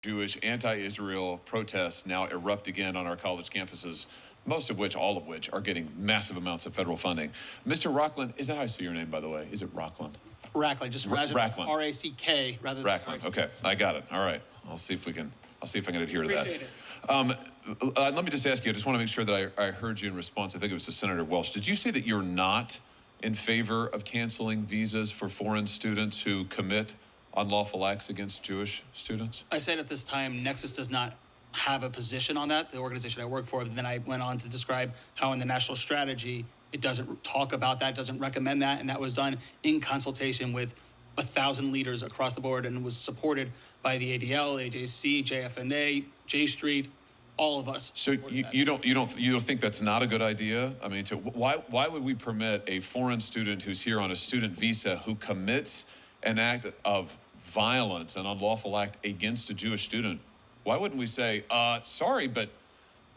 Jewish anti-Israel protests now erupt again on our college campuses, most of which, all of which, are getting massive amounts of federal funding. Mr. Rockland, is that how I say your name, by the way? Is it Rockland? Rackling, just imagine Rackland. R-A-C-K rather than Rackland. Okay, I got it. All right, I'll see if I can adhere to that. Appreciate it. Let me just ask you. I just want to make sure that I heard you in response. I think it was to Senator Welch. Did you say that you're not in favor of canceling visas for foreign students who commit unlawful acts against Jewish students? I said at this time, Nexus does not have a position on that, the organization I work for. And then I went on to describe how in the national strategy, it doesn't talk about that, doesn't recommend that. And that was done in consultation with 1,000 leaders across the board and was supported by the ADL, AJC, JFNA, J Street, all of us. So you don't think that's not a good idea? I mean, why would we permit a foreign student who's here on a student visa who commits an act of violence, an unlawful act against a Jewish student? Why wouldn't we say, sorry, but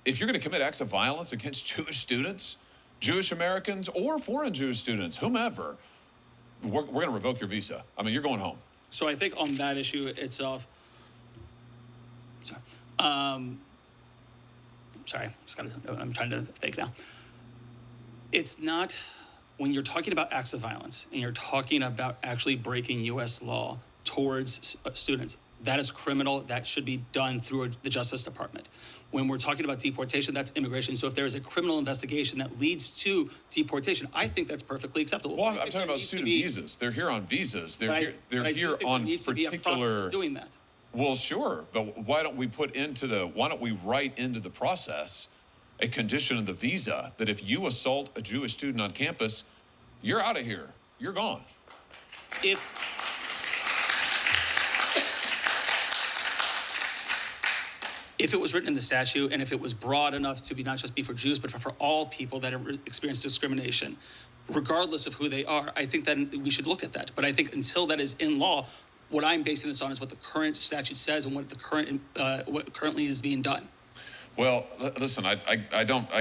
if you're going to commit acts of violence against Jewish students, Jewish Americans or foreign Jewish students, whomever, we're going to revoke your visa. I mean, you're going home. So I think on that issue itself, I'm trying to think now. It's not, when you're talking about acts of violence and you're talking about actually breaking U.S. law towards students, that is criminal. That should be done through the Justice Department. When we're talking about deportation, that's immigration. So if there is a criminal investigation that leads to deportation, I think that's perfectly acceptable. Well, I'm talking about student visas. They're here on visas. They're here on particular. Doing that. Well, sure, but why don't we write into the process a condition of the visa that if you assault a Jewish student on campus, you're out of here. You're gone. If it was written in the statute and if it was broad enough to be not just be for Jews, but for all people that have experienced discrimination, regardless of who they are, I think that we should look at that. But I think until that is in law, what I'm basing this on is what the current statute says and what currently is being done. Well, listen, I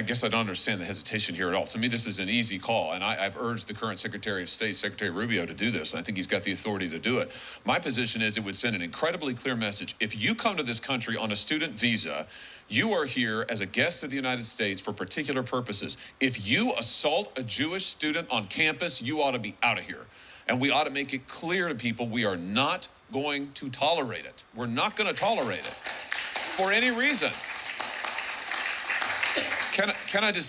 guess I don't understand the hesitation here at all. To me, this is an easy call, and I've urged the current Secretary of State, Secretary Rubio, to do this. I think he's got the authority to do it. My position is it would send an incredibly clear message. If you come to this country on a student visa, you are here as a guest of the United States for particular purposes. If you assault a Jewish student on campus, you ought to be out of here. And we ought to make it clear to people we are not going to tolerate it. We're not going to tolerate it for any reason. Can I just say